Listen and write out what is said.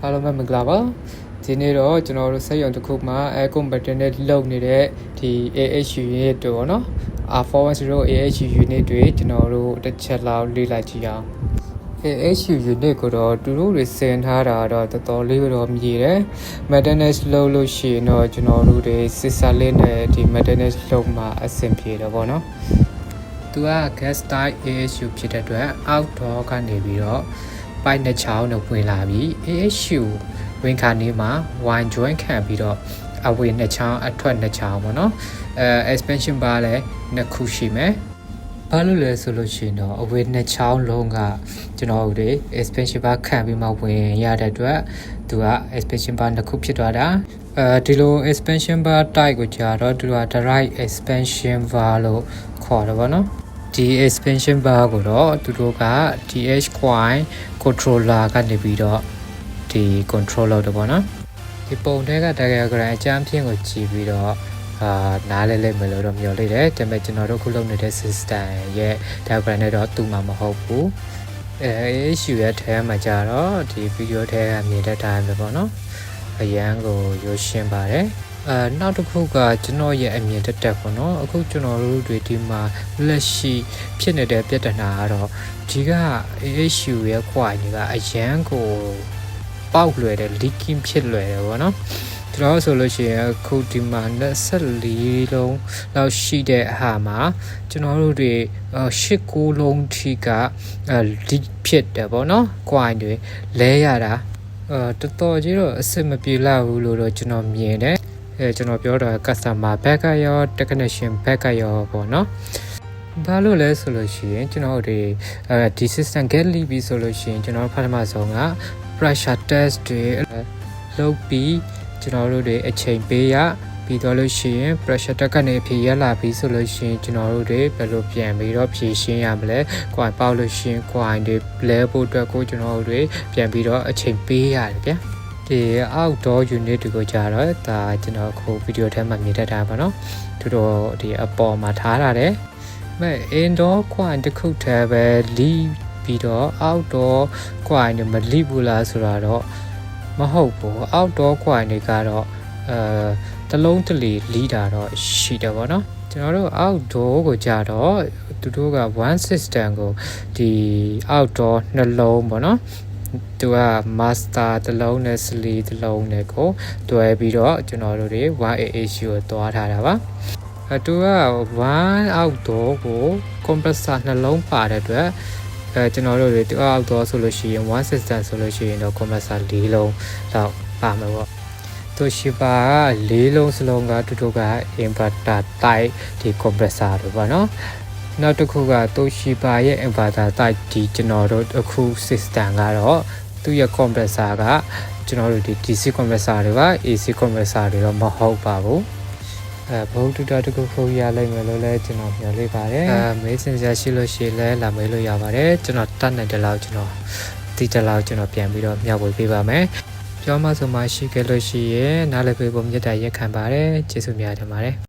အားလုံးပဲမင်္ဂလာပါဒီနေ့တော့ကျွန်တော်တို့စက်ရုံတစ်ခုမှာcomputer နဲ့လုပ်နေတဲ့ဒီ AHU unit တို့ပေါ့နော် R410 AHU unit တွေကျွန်တော်တို့တစ်ချက်လောက်လေ့လာကြည့်အောင် AHU unit ကိုတော့သူတို့တွေစင်ထားတာတော့တော်တော်လေးတော့မြည်တယ် maintenance လုပ်လို့ရှိရင်တော့ကျွန်တော်တို့တွေ system လေးနဲ့ဒီ maintenance လုပ်မှာအဆင်ပြေတယ်ပေါ့နော်သူက gas type AHU ဖြစ်တဲ့အတွက် outdoor ကနေပြီးတော့ပိုက်နှစ်ချောင်းနဲ့ဝင်လာပြီး AHU ဝင်ခါနေမှာ wine join ခံပြီးတော့အဝင်နှစ်ချောင်းအထွက်နှစ်ချောင်းပေါ့နော်expansion bar လည်းနှစ်ခုရှိမယ်ဘာလို့လဲဆိုလို့ရှိရင်တော့အဝေးနှစ်ချောင်းလုံးကကျွန်တော်တို့ expansion bar ခံပြီးမှဝင်ရတဲ့အတွက်သူက expansion bar နှစ်ခုဖြစ်သွားတာဒီလို expansion bar type ကိုကြာတော့သူက direct expansion bar လို့ခေါ်တယ်ပေါ့နော်ဒီ expansion bar ကိုတော့သူတို့က DH coin controller ကနေပြီးတော့ဒီ controller တော့ပေါ့နော်ဒီပုံထဲက diagram အကြမ်းဖျင်းကိုကြည့်ပြီးတော့နားလဲလဲမလို့တော့မျှော်လင့်တယ်ဒါပေမဲ့ကျွန်တော်တို့ခုလုပ်နေတဲ့ system ရဲ့ diagram နဲ့တော့တူမှာမဟုတ်ဘူးissue ရဲ့ထဲမှာကြတော့ဒီ video ထဲကမြင်တဲ့အတိုင်းပဲပေါ့နော်အရန်ကိုရိုးရှင်းပါတယ်နောက်တစ်ခုကကျွန်တော်ရဲ့အမြင်တက်ပေါ့နော်အခုကျွန်တော်တို့တွေဒီမှာလက်ရှိဖြစ်နေတဲ့ပြဿနာကတော့ဒီက AHU ရဲ့ coin တွေကအရန်ကိုပေါက်လွယ်တယ် leaking ဖြစ်လွယ်တယ်ပေါ့နော်ကျွန်တော်ဆိုလို့ရှိရင်အခုဒီမှာ24လုံးလောက်ရှိတဲ့အဟာမှာကျွန်တော်တို့တွေ8-9လုံးထိကleak ဖြစ်တယ်ပေါ့နော် coin တွေလဲရတာတော်တော်ကြီးတော့အဆင်မပြေလောက်ဘူးလို့တော့ကျွန်တော်မြင်တယ်ကျွန်တော်ပြောတာ customer back ရော technician back ရောပေါ့နော်ဘာလို့လဲဆိုလို့ရှိရင်ကျွန်တော်တို့ဒီ system get leak ပြီဆိုလို့ရှိရင်ကျွန်တော်ပထမဆုံးက pressure test တွေလုပ်ပြီးကျွန်တော်တို့တွေအချိန်ပေးရပြီးတော့လို့ရှိရင် pressure test ကနေဖြေရလာပြီဆိုလို့ရှိရင်ကျွန်တော်တို့တွေဘယ်လိုပြန်ပြီးတော့ဖြေရှင်းရမလဲ coin ပေါက်လို့ရှိရင် coin တွေလဲဖို့အတွက်ကိုကျွန်တော်တို့တွေပြန်ပြီးတော့အချိန်ပေးရတယ်ဗျာဒီ outdoor unit တွေကိုကြာတော့ဒါကျွန်တော်ခု video ထဲမှာမြင်တတ်တာပါเนาะသူတို့ဒီအပေါ်မှာထားထားတယ်မဲ့ indoor coin တစ်ခုတည်းပဲ leave ပြီးတော့ outdoor coin တွေမ leave ဘူးလားဆိုတာတော့မဟုတ်ဘူး outdoor coin တွေကတော့တလုံးတလီ lead တာတော့ရှိတယ်ဗောနော်ကျွန်တော်တို့ outdoor ကိုကြာတော့သူတို့က one system ကိုဒီ outdoor နှလုံးဗောနော်သူက master တစ်လုံးနဲ့ sleeve တစ်လုံးနဲ့ကိုတွဲပြီးတော့ကျွန်တော်တို့တွေ 1AHU ကိုတွားထားတာပါသူက one outdoor ကို compressor နှလုံးပါတဲ့အတွက်ကျွန်တော်တို့တွေသူ outdoor ဆိုလို့ရှိရင် one system ဆိုလို့ရှိရင်တော့ compressor 4လုံးလောက်ပါမှာပေါ့Toshiba က4လုံးစလုံးကသူတို့က inverter type ဒီ compressor တို့ပေါ့နော်နောက်တစ်ခုက Toshiba ရဲ့ inverter type ဒီကျွန်တော်တို့အခု system ကတော့သူ့ရဲ့ compressor ကကျွန်တော်တို့ဒီ DC compressor တွေပါ AC compressor တွေတော့မဟုတ်ပါဘူးဘုံတူတာတခုခုရလိုက်မယ်လို့လည်းကျွန်တော်မျှော်လင့်ပါတယ်မေးစင်စရာရှိလို့ရှိရင်လည်းလာမေးလို့ရပါတယ်ကျွန်တော်တတ်နိုင်တဲ့လောက်ကျွန်တော်ဒီတလောက်ကျွန်တော်ပြန်ပြီးတော့မျှဝေပေးပါမယ်ပြောမှဆိုမှရှိခဲ့လို့ရှိရင်နားလည်ပေးဖို့မြတ်တာရက်ခံပါတယ်ကျေးဇူးများတင်ပါတယ်